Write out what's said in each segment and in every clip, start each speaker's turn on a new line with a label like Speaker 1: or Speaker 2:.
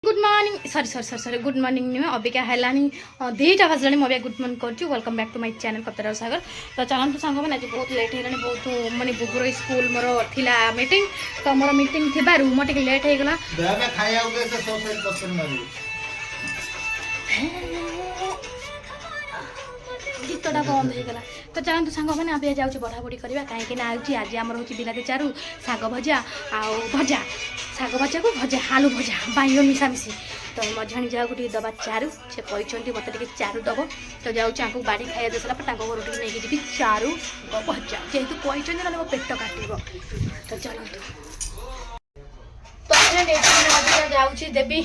Speaker 1: Good morning sorry good morning नुहे अबिका है दुईटा बजला मुझे गुड मॉर्निंग कर welcome back to my channel Kaptar Sagar. तो चलते सांग मैंने आज बहुत लेट है बहुत मानने बुबुर स्कूल मोर थिला मीटिंग तो मोर मीटिंग थी मोर टे लेट हो गला गीतटा बंद हो गला। तो चलते सांग मैंने अभी जाऊँ बढ़ा बढ़ी करवा कहीं आज आम हूँ बिलाती चारू शाग भजा आउ भजा शाग भजा को भजा आलू भजा बाइगन मिसामिशी तो मझाणी जाऊ टे दबा चारू से कहते मत चारू दब तो जाऊँ बाड़ी खाया दे सारा घर टे नहीं जी चारू भजा जेहेतु कहते ना मो पेट काट तो चलतु तो जाऊँ देवी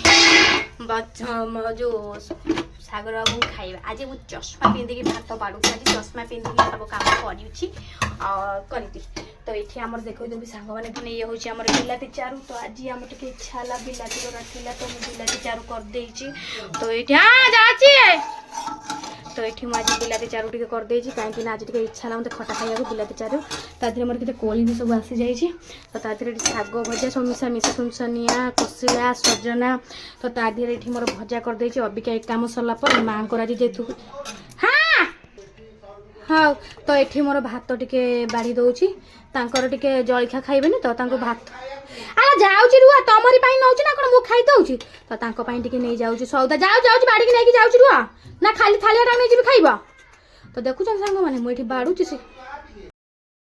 Speaker 1: जो सागर बाबू खाइबा आज मुझे चश्मा पिंधिकी भात बाड़ू आज चश्मा पिंधिकी सब कम करी तो ये आम देखो देवी सांग मैंने ये हूँ आम बिलाती चारू तो आज आम टे इच्छा है बिलाती था तो मुझे बिलाती चारू करदे तो ये तो ये मुझे बिलाती चारू टे करदे कहीं आज टे इच्छा है मतलब खटा खाया बिलाती चारू तादे मोर के कोली भी सब आसी जाइए तो तादे शाग भजा सब मिसा मिसा सुनसनिया कोशिला सजना तो तादे ये मोर भजा करदे अबिका एक कम सरला माँ को आज जेतु हाँ हाँ तो ये मोर भात टे बाड़ी दौची तांकर टे जलखा खाइबेनी तो तांको भात अरे जाऊँ रुआ तमरी नौ ना कौन मुझे खाई दौची तो टे नहीं जाऊँ सौदा जाऊँ बाड़ी की नहीं जाऊँ रुआ ना खाली थालिया टाइम नहीं खाइब तो देखुच सांग मैंने मुझे बाड़ुची से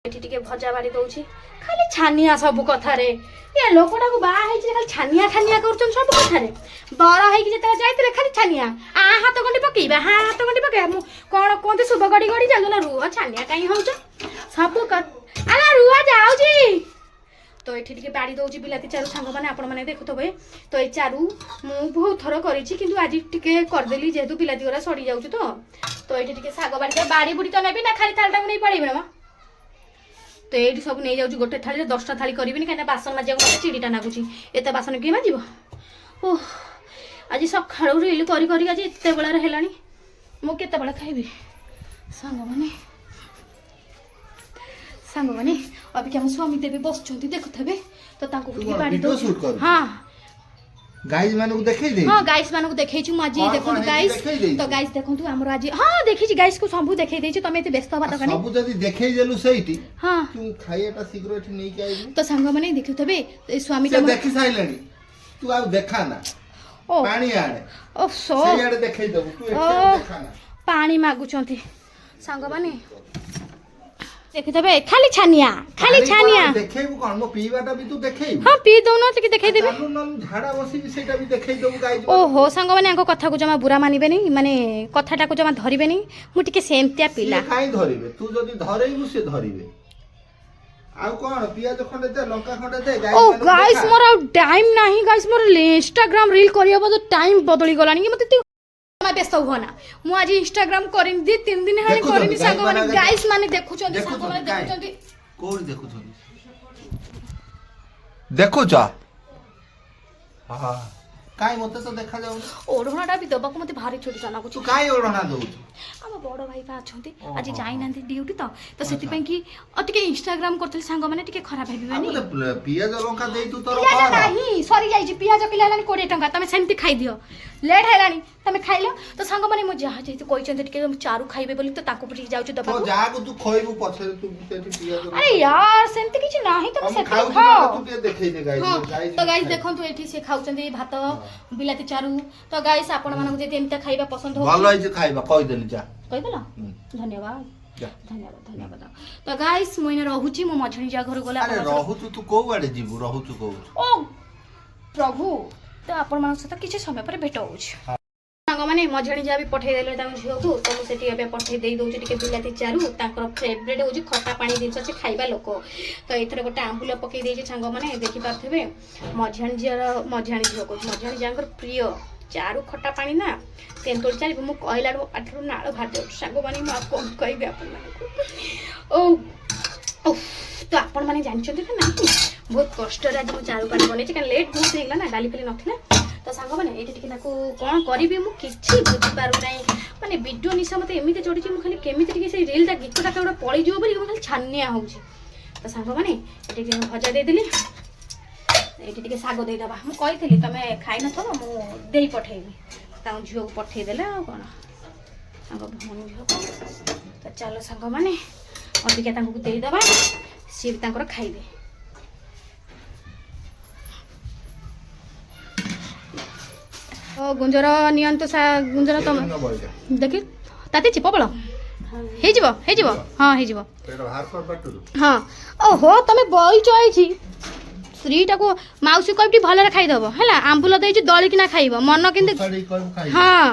Speaker 1: ये भजा बाड़ी दौची खाली छानिया सब कथार ये लोकटा को बाहर खाली छानिया खानिया कर सब कथार बर हो जाते खाली छानिया आ हाथ गंडी पकईबा हाँ हाथ गंडी पकईबा कौन कहते शुभ गड़ी गड़ी जाऊँ रुह छानिया कहीं हो सब अरे रुआ जाऊँ तो ये बाड़ी दौची बिलाती चारू सांग मैंने आपण मैंने देखुवे तो ये चारू मु बहुत थर करी आज टे करदेली जेहेतु बिलाती गुरा सड़ी जाऊँ तो ये शाग बाड़ी बाड़ी बुड़ी तो नेबी ना खाली थालटा को नहीं पड़ेबी ना तो ये सब नहीं जाऊँ गोटे थाली 10टा थाली करी कहीं बासन माजिया मत चिड़ीटा नागुच एत बासन किए माजिब ओह आज सका रिल कर आज एत बेलार है मुझे खाइबी सांग मैंने अभी आम स्वामी देवी बस देखुथे तो बाड़ी हाँ
Speaker 2: गाइस मानू देखै दे
Speaker 1: हां गाइस मानू देखै छु आज देखो गाइस तो गाइस देखंतु हमर आज हां देखि छि गाइस को सब देखै दै छि तमे एते व्यस्त बात कनी
Speaker 2: सब जदी देखै देलु सहीटी
Speaker 1: हां
Speaker 2: तू खाइयाटा शीघ्र एठी नै के आइबू
Speaker 1: तो संग माने देखुथबे स्वामी
Speaker 2: से देखि साइलनी तू आ देखा ना
Speaker 1: ओ
Speaker 2: पानी आड़े
Speaker 1: ओ सो
Speaker 2: से आड़े देखै दबु तू एठी देखा ना
Speaker 1: पानी मागु छथि संग माने देखुथबे खाली छानिया
Speaker 2: देखैबू कोन मो पीबाटा भी तू देखैबू
Speaker 1: हां पी दोनो कि देखै देबे
Speaker 2: चालू नन झाड़ा बसी भी सेटा भी देखै दबु गाइस
Speaker 1: ओहो संग माने आंको कथा को जमा बुरा मानिबे नहीं माने कथाटा को जमा धरिबे नहीं मु टिके सेमतिया पिला
Speaker 2: काई धरिबे तू जदी धरैबू से धरिबे आ कोन पियाज खंडे दे लंका खंडे दे गाइस
Speaker 1: ओ गाइस मोर टाइम नाही गाइस मोर इंस्टाग्राम रील करिया तो टाइम बदली गलानी मते व्यस्त होना मु आज इंस्टाग्राम करिन दी 3 दिन हेले करिन सांग माने गाइस माने देखु छथि सांग माने देखु छथि
Speaker 2: कोन देखु छथि देखु छ हां काई मते तो देखा जाउ
Speaker 1: ओढणाटा भी दबा को मते भारी छोटी जाना कुछ
Speaker 2: काई ओढणा दउ
Speaker 1: हम बड़ भाई पा छथि आज जाई नांती ड्यूटी तो सेति पे कि अटिके इंस्टाग्राम करथि सांग माने टिके खराब हेबिबेनी
Speaker 2: पियाज लंका देई तू तोर
Speaker 1: पियाज नाही सॉरी जाई पियाज किला लानी 20 टंका तमे सेमति खाई दियो लेट हेलानी तमे खाइलो तो सांग माने मो जहा जेतु कोइ चंद टिके चारू खाइबे बोली तो ताको पटी जाउ छ दबा
Speaker 2: तो जा को तू खोइबू पछे तू सेति पियाज
Speaker 1: अरे यार सेमति किछ नाही तमे सेति खाओ
Speaker 2: तू के देखै दे गाइस
Speaker 1: तो गाइस देखंतु एठी से खाउचंदी भात बिलाती चारू तो गाइस आपण मानको जे एमता खाइबा पसंद हो
Speaker 2: भलो है खाइबा कहि देली जा
Speaker 1: कहि देला धन्यवाद धन्यवाद तो गाइस मोइने रहूची मो मझणी जा घर गोला
Speaker 2: अरे रहू तू को आडे जीवू रहू तू को
Speaker 1: ओ प्रभु तो आपण मानक सता किछ समय पर भेट होउछ सांग माने मझणी जा भी पठै देले ता झियो को तो मु सेठी अबे पठै देई दोउची टिके बिलाती चारू ताकर फेवरेट होउची खट्टा पानी दिन से खाइबा लोक तो एथरे गोटे आंबुल पकई देई सांग माने देखि पाथबे मझणी झियो को मझणी जांगर प्रिय चारू खट्टा पानी ना तेंतुल चारी मु कहला आठरू नाळ भात सांग माने मु कोन कहबे आपण माने ओ तो आपण माने जानछथि ना बहुत कष्ट रे आज मु चारू पानी बनै छ लेट बहुत हेगला ना डाली फेली नथिला तो सांग माने एठी टिके नाको कोन करिबे मु किछि बुझि पारु नै माने वीडियो निशा मते एमिते जोडी छी मु खाली केमिते टिके से रील ता गीतटा केवडा पळी जिवो बली मु खाली छानिया होउची तो सांग माने एठी भजा दे देली ଏଇଠି ଟିକେ ଶାଗ ଦେଇଦେବା। ମୁଁ କହିଥିଲି ତମେ ଖାଇନଥିବ ମୁଁ ଦେଇ ପଠେଇବି, ତାଙ୍କ ଝିଅକୁ ପଠେଇଦେଲେ ଆଉ କ'ଣ, ତାଙ୍କ ଭଉଣୀ ଝିଅକୁ। ତ ଚାଲ ସାଙ୍ଗମାନେ ଅଧିକା ତାଙ୍କୁ ଦେଇଦେବା, ସିଏ ବି ତାଙ୍କର ଖାଇବେ। ଓ ଗୁଞ୍ଜର ନିଅନ୍ତୁ, ଗୁଞ୍ଜର ତମ ଦେଖି ତାତିଛି ପ୍ରବଳ, ହେଇଯିବ ହେଇଯିବ, ହଁ ହେଇଯିବ, ହଁ। ଓହୋ ତମେ ବଇଛ ଏଇଠି, ସ୍ତ୍ରୀଟାକୁ ମାଉସୀ କହିବି ଭଲରେ ଖାଇଦେବ ହେଲା, ଆମ୍ବୁଲ ଦେଇଛି ଦଳିକିନା ଖାଇବ ମନ କିନ୍ତୁ, ହଁ।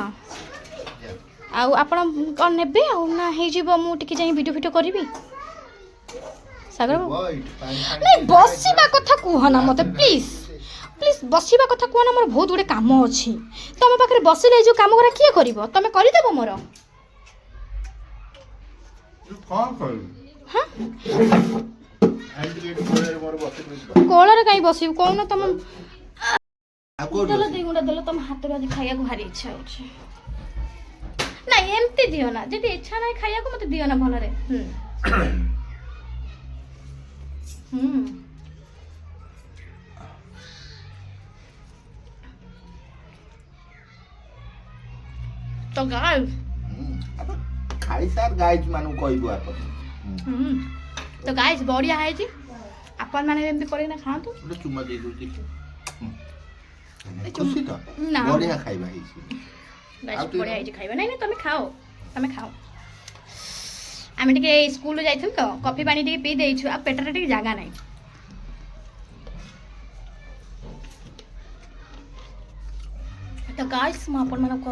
Speaker 1: ଆଉ ଆପଣ କ'ଣ ନେବେ ଆଉ ନା ହେଇଯିବ? ମୁଁ ଟିକେ ଯାଇ ଭିଡ଼ିଓ ଫିଡ଼ିଓ କରିବି। ସାଗର ନାଇଁ ବସିବା କଥା କୁହ ନା ମୋତେ ପ୍ଲିଜ୍, ପ୍ଲିଜ୍ ବସିବା କଥା କୁହ ନା, ମୋର ବହୁତ ଗୁଡ଼ିଏ କାମ ଅଛି। ତମ ପାଖରେ ବସିଲେ ଏଇ ଯେଉଁ କାମ ଗୁଡ଼ା କିଏ କରିବ? ତମେ କରିଦେବ ମୋର? କୋଳରେ କାହିଁ ବସିବୁ କହୁନ? ତମ ଦେଲ 2 ଗୁଣ୍ଡା ଦେଲ, ତମ ହାତରେ ଆଜି ଖାଇବାକୁ ଭାରି ଇଚ୍ଛା ହେଉଛି। ନାଇଁ ଏମିତି ଦିଅ ନା, ଯଦି ଇଚ୍ଛା ନାହିଁ ଖାଇବାକୁ ମୋତେ ଦିଅ ନା ଭଲରେ। ତ ଗାଇସ୍
Speaker 2: ଖାଇସାର ଗାଇଜ ମାନଙ୍କୁ କହିବୁ ଆପଣ।
Speaker 1: ତ ଗାଇସ୍ ବଢ଼ିଆ ହେଇଛି, ଆପଣମାନେ ଏମିତି କରିକିନା ଖାଆନ୍ତୁ।
Speaker 2: ଗୋଟେ ଚୁମା ଦେଇ ଦଉଛି, ଖୁସି ତ?
Speaker 1: ନା
Speaker 2: ବଢିଆ ଖାଇବା ହେଇଛି,
Speaker 1: ବଢ଼ିଆ ହେଇଛି ଖାଇବା। ନାଇଁ ନାଇଁ ତମେ ଖାଅ, ତମେ ଖାଅ। ଆମେ ଟିକେ ସ୍କୁଲ ଯାଇଥିଲୁ ତ, କଫି ପାଣି ଟିକେ ପିଇ ଦେଇଛୁ, ଆଉ ପେଟରେ ଟିକେ ଜାଗା ନାହିଁ। ତ ଗାଇସ୍ ମୁଁ ଆପଣମାନଙ୍କୁ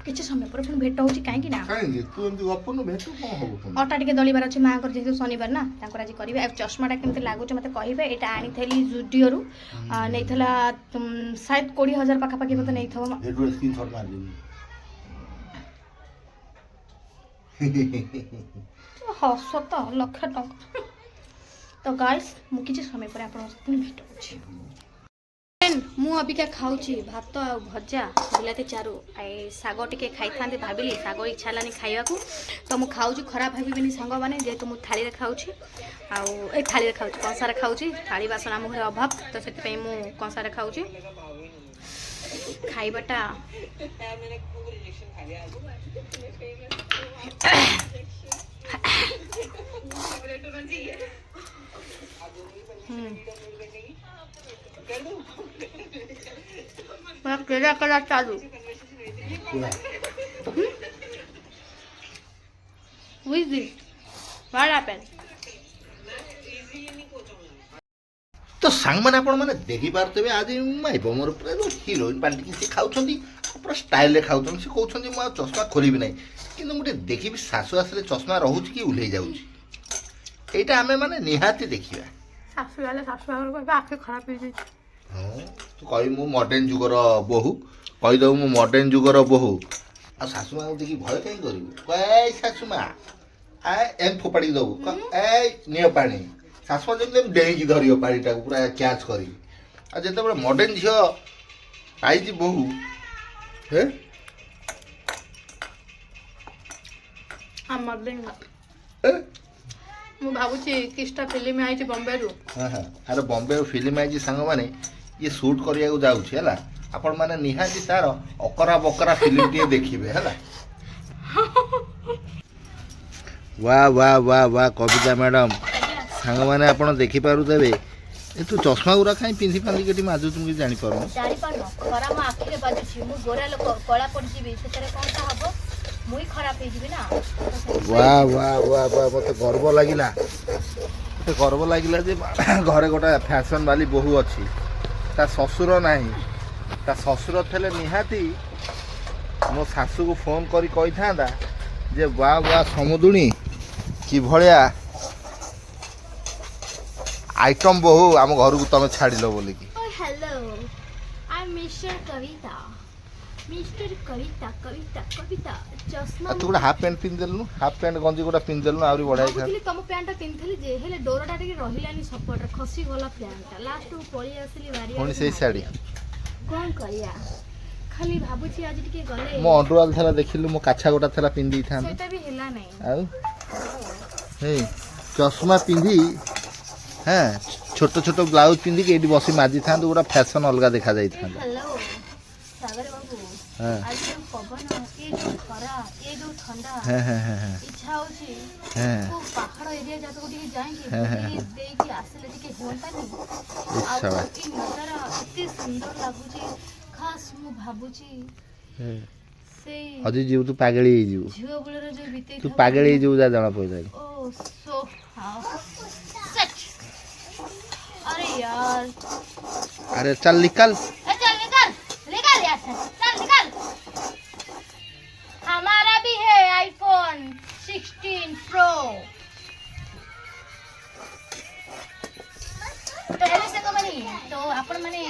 Speaker 1: କିଛି ସମୟ ପରେ ପୁଣି ଭେଟ ହେଉଛି, କାହିଁକି ନା ଅଟା ଟିକେ ଦଳିବାର ଅଛି ମାଆଙ୍କର, ଯେହେତୁ ଶନିବାର ନା ତାଙ୍କର ଆଜି କରିବେ। ଆଉ ଚଷମାଟା କେମିତି ଲାଗୁଛି ମୋତେ କହିବେ। ଏଇଟା ଆଣିଥିଲି ଜୁଡ଼ିଓରୁ, ନେଇଥିଲା ସାୟଦ 20,000 ପାଖାପାଖି ମୋତେ ନେଇଥିବ। ହସ ତ 1,00,000 ଟଙ୍କା। ତ ଗାଇସ୍ ମୁଁ କିଛି ସମୟ ପରେ ଆପଣଙ୍କ ସହିତ ପୁଣି ଭେଟ ହେଉଛି। ମୁଁ ଅବିକା ଖାଉଛି ଭାତ ଆଉ ଭଜା, ବିଲାତି ଚାରୁ, ଶାଗ ଟିକେ ଖାଇଥାନ୍ତି ଭାବିଲି, ଶାଗ ଇଚ୍ଛା ହେଲାନି ଖାଇବାକୁ, ତ ମୁଁ ଖାଉଛି। ଖରାପ ଭାବିବିନି ସାଙ୍ଗମାନେ, ଯେହେତୁ ମୁଁ ଥାଳିରେ ଖାଉଛି, ଆଉ ଏଇ ଥାଳିରେ ଖାଉଛି, କଂସାରେ ଖାଉଛି। ଥାଳି ବାସନ ଆମ ଘରେ ଅଭାବ, ତ ସେଥିପାଇଁ ମୁଁ କଂସାରେ ଖାଉଛି। ଖାଇବାଟା केला चालू। With this, what happened?
Speaker 2: ତ ସାଙ୍ଗମାନେ ଆପଣ ମାନେ ଦେଖିପାରୁଥିବେ ଆଜି ମାଇପ ମୋର ପୁରା ହିରୋଇନ୍ ପାଲଟିକି ସେ ଖାଉଛନ୍ତି, ପୁରା ଷ୍ଟାଇଲରେ ଖାଉଛନ୍ତି। ସେ କହୁଛନ୍ତି ମୁଁ ଆଉ ଚଷମା ଖୋଲିବି ନାହିଁ, କିନ୍ତୁ ମୁଁ ଟିକେ ଦେଖିବି ଶାଶୁ ଆସିଲେ ଚଷମା ରହୁଛି କି ଓହ୍ଲେଇ ଯାଉଛି। ଏଇଟା ଆମେ ମାନେ ନିହାତି ଦେଖିବା।
Speaker 1: ଶାଶୁ ଗଲେ ଶାଶୁ କହିବେ ଆଖି ଖରାପ ହେଇଯାଇଛି।
Speaker 2: ହଁ ତୁ କହିବୁ ମୁଁ ମଡ଼ର୍ଣ୍ଣ ଯୁଗର ବୋହୂ, କହିଦେବୁ ମୁଁ ମଡ଼ର୍ଣ୍ଣ ଯୁଗର ବୋହୂ, ଆଉ ଶାଶୁମାଙ୍କୁ ଦେଖି ଭୟ କାହିଁ କରିବୁ? ଏଇ ଶାଶୁମା ଏମିତି ଫୋପାଡ଼ିକି ଦେବୁ, ଏଇ ନିଅ ପାଣି। ଶାଶୁମା ଯେମିତି ଡେଇଁକି ଧରିବ ପାଣିଟାକୁ ପୁରା କ୍ୟାଚ୍ କରିବି। ଆଉ ଯେତେବେଳେ ମଡ଼ର୍ଣ୍ଣ ଝିଅ ପାଇଛି ବୋହୂ, ହେ
Speaker 1: ମୁଁ ଭାବୁଛି କିଛିଟା ଫିଲ୍ମ ଆଇଛି ବମ୍ବେରୁ।
Speaker 2: ଆରେ ବମ୍ବେରୁ ଫିଲ୍ମ ଆଇଛି ସାଙ୍ଗମାନେ, ଇଏ ସୁଟ୍ କରିବାକୁ ଯାଉଛି ହେଲା। ଆପଣମାନେ ନିହାତି ତାର ଅକରା ବକରା ଫିଲ୍ମଟିଏ ଦେଖିବେ ହେଲା। ୱା ୱା ୱା ୱା କବିତା ମ୍ୟାଡ଼ାମ୍, ସାଙ୍ଗମାନେ ଆପଣ ଦେଖିପାରୁଥିବେ। ଏ ତୁ ଚଷମା ଗୁରା କାହିଁ ପିନ୍ଧି ଫାନ୍ଧିକି ଏଠି ମାଜୁଛୁ ମୁଁ କିଛି ଜାଣିପାରୁନି।
Speaker 1: ଜାଣିପାରୁନ, ଖରା ମୋ ଆଖିରେ ବାଜୁଛି, ମୁଁ ଗୋରା ଲୋକ କଳା ପଡ଼ିଯିବି, ସେଥିରେ କ'ଣଟା ହବ? ମୁଁ ଖରାପ ହେଇଯିବି ନା।
Speaker 2: ୱା ୱା ୱା ୱା ମୋତେ ଗର୍ବ ଲାଗିଲା, ମୋତେ ଗର୍ବ ଲାଗିଲା ଯେ ଘରେ ଗୋଟେ ଫ୍ୟାସନ୍ ବାଲି ବୋହୂ ଅଛି। ତା ଶ୍ୱଶୁର ନାହିଁ, ତା ଶ୍ୱଶୁର ଥିଲେ ନିହାତି ମୋ ଶାଶୁକୁ ଫୋନ୍ କରି କହିଥାନ୍ତା ଯେ ୱା ୱା ସମୁଦୁଣୀ କିଭଳିଆ ଆଇଟମ୍ ବୋହୂ ଆମ ଘରକୁ ତମେ ଛାଡ଼ିଲ ବୋଲିକି।
Speaker 1: Hello, I am mister Kabita, mister Kabita Kabita Kabita. ଚଷମା
Speaker 2: ତୁ ଗୋଟେ ହାଫ୍ ପ୍ୟାଣ୍ଟ ପିନ୍ଧିଦେଲୁନୁ, ହାଫ୍ ପ୍ୟାଣ୍ଟ ଗଞ୍ଜି ଗୋଟେ ପିନ୍ଧିଦେଲୁନୁ, ଆହୁରି ବଢ଼ିଆ
Speaker 1: ହେଇଥାନ୍ତା। ତମ ପ୍ୟାଣ୍ଟଟା ପିନ୍ଧିଥିଲି ଯେ, ହେଲେ ଡୋରଟା ଟିକେ ରହିଲାନି ସପୋର୍ଟରେ, ଖସିଗଲା ପ୍ୟାଣ୍ଟଟା। ଲାଷ୍ଟକୁ ପଳେଇ ଆସିଲି ବାରି।
Speaker 2: ପୁଣି ସେଇ ଶାଢ଼ୀ
Speaker 1: କ'ଣ କରିବା? ଖାଲି ଭାବୁଛି ଆଜି ଟିକେ ଗଲେ
Speaker 2: ମୋ ଅଣ୍ଡରୱାଲ୍ ଥିଲା ଦେଖିଲୁ, ମୋ କାଛା ଗୋଟା ଥିଲା ପିନ୍ଧି ଦେଇଥାନ୍ତେ।
Speaker 1: ସେଟା ବି ହେଲା ନାହିଁ।
Speaker 2: ଆଉ ହେଇ ଚଷମା ପିନ୍ଧି, छोट छोट ब्लाउज पिंधिकी एटी बसी माजी था पूरा फैशन अलग देखा जाई था
Speaker 1: हेलो सागर बाबू
Speaker 2: हाँ
Speaker 1: आज जो पवन ये जो खरा ये जो ठंडा
Speaker 2: हाँ हाँ हाँ हाँ
Speaker 1: इच्छा होची
Speaker 2: हाँ
Speaker 1: को पहाड़ एरिया जातो को टिके जाएंगे
Speaker 2: हाँ, हाँ,
Speaker 1: ये देकी आसले टिके होंता नहीं
Speaker 2: इच्छा बा
Speaker 1: ई नजारा इतने सुंदर लागुची खास मु भाबुची से
Speaker 2: अजी जीव तू पागली जीव
Speaker 1: झियो बुलर जो बीते
Speaker 2: तू पागली जीव जा जाना पड़ता
Speaker 1: ओ सो हाउ सच अरे यार
Speaker 2: अरे चल निकल
Speaker 1: चल निकल निकल यहाँ से चल निकल हमारा भी है आईफोन 16 प्रो तो हेलो से कमनी तो अपन माने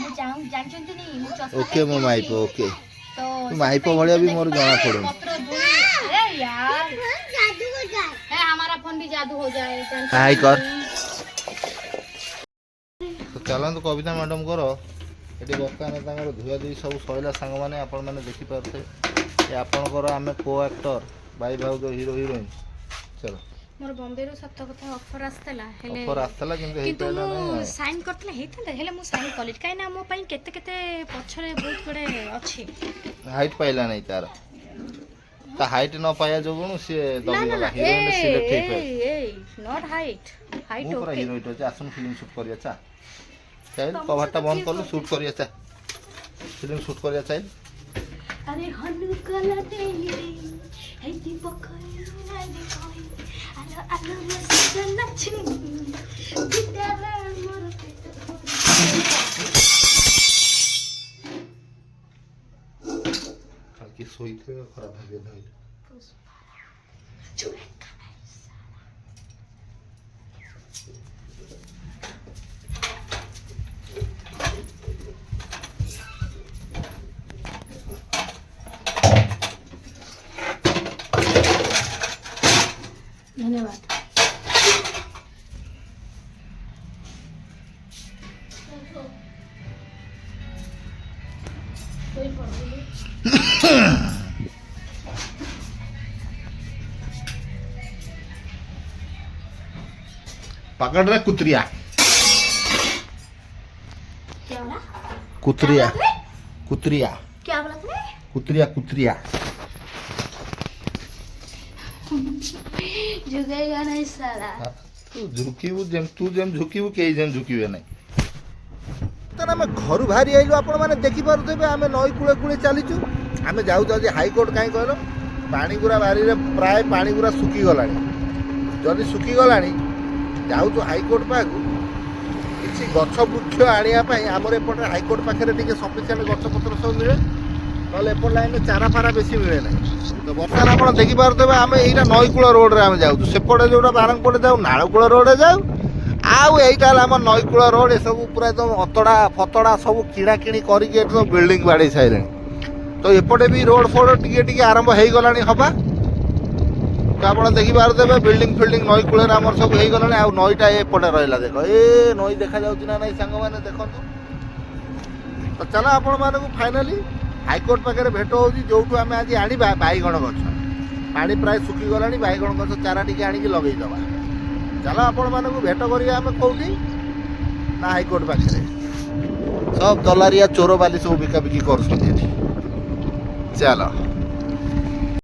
Speaker 1: मु जानचंती नहीं मु चस्मा
Speaker 2: ओके मो माइपो ओके
Speaker 1: तो
Speaker 2: तू माइपो भलिया भी मोर जाना पड़ो
Speaker 1: पत्र दूरी अरे यार जादू हो जाए है हमारा फोन भी जादू हो जाए
Speaker 2: हाय कर तो चलନ୍ତୁ कविता मैडम कर ये बर्तमान तांगर धुआ धुई सब सैला सांग मैंने आपण मैंने देखी पारे ये आपणकर आम को एक्टर भाई भाउज हिरो हिरोइन चलो
Speaker 1: मोर बॉम्बे रो सत्य कथा ऑफर आस्तला हेले
Speaker 2: ऑफर आस्तला किंतु हे
Speaker 1: किंतु
Speaker 2: पाइला
Speaker 1: मु
Speaker 2: नहीं
Speaker 1: साइन करतले हेतले हेले मु साइन कॉलेज काई ना मो पई केते केते पछरे बहुत बड़े अछि
Speaker 2: हाइट पाइला नहीं तार ता हाइट न पाया जोगुनु से
Speaker 1: ना
Speaker 2: दबी
Speaker 1: ना
Speaker 2: गला
Speaker 1: ना
Speaker 2: हिरोइन सिलेक्ट हे पे
Speaker 1: ए नॉट हाइट हाइट
Speaker 2: मु पूरा
Speaker 1: ओके
Speaker 2: हिरोइन होचे आसन फिल्म शूट करिया चा चल कवरटा बंद कर शूट करिया चा फिल्म शूट करिया चाल
Speaker 1: अरे हनु कला देही हे दीपक ना देखोई अरे अरे मस्त नचिन बितारा मोर
Speaker 2: की सोई थे खराब हो गया धइल
Speaker 1: चुरे धन्यवाद
Speaker 2: पकड़ रे कुतरिया
Speaker 1: क्या बोला
Speaker 2: कुतरिया कुतरिया
Speaker 1: क्या बोला तूने
Speaker 2: कुतरिया कुतरिया
Speaker 1: झुकेगा नहीं साला
Speaker 2: तू जेम झुकीबू के जेम झुकीबे नहीं तन आम घर बाहरी आइलु आपण माने देखि पारुथबे आमे नई कूले कूले चलीचु आमे जाऊ जाऊ हाई कोर्ट काई कहलो पानी गुरा बारी रे प्राय पानी गुरा सुकी गलानी जदि सुकी गलानी जाऊ तो हाई कोर्ट पाकू किसी गछ वृक्ष आनिया पई हमर एपटे हाई कोर्ट पाखरे टिके सफिशिएंट गछ पत्र सब मिले नले एपट लाइन चारा फारा बेसी मिले नहीं तो बर्तमान आप देखी पारे आम यहाँ नईकूल रोड रे जाऊँ सेपटे जो बारंगपटे जाऊ नालकूल रोड जाऊ आउ यहीटा आम नईकूल रोड ये सब पूरा एकदम अतड़ा फतड़ा सब किणा किणी करके एकदम बिल्डिंग बाड़े सारे तो एपटे भी रोड फोड टी आरंभ हो गला हवा तो आप देखी पारे बिल्डिंग फिल्डिंग नईकूल आम सब हो गला आ नईटा एपटे रहा देख ए नई देखा ना ना सांग मैंने देखु तो चलो आपण मानक फाइनाली हाईकोर्ट पाखे भेट हो जो आम आज आने बैगण गछ पानी प्राय सुखी गला बैगण गछ चारा टी आणिक लगेदबा चलो आपण मानक भेट करिया आम कौटी ना हाईकोर्ट पाखे सब दलारिया चोर बाली सब बिकाबिकी कर चलो।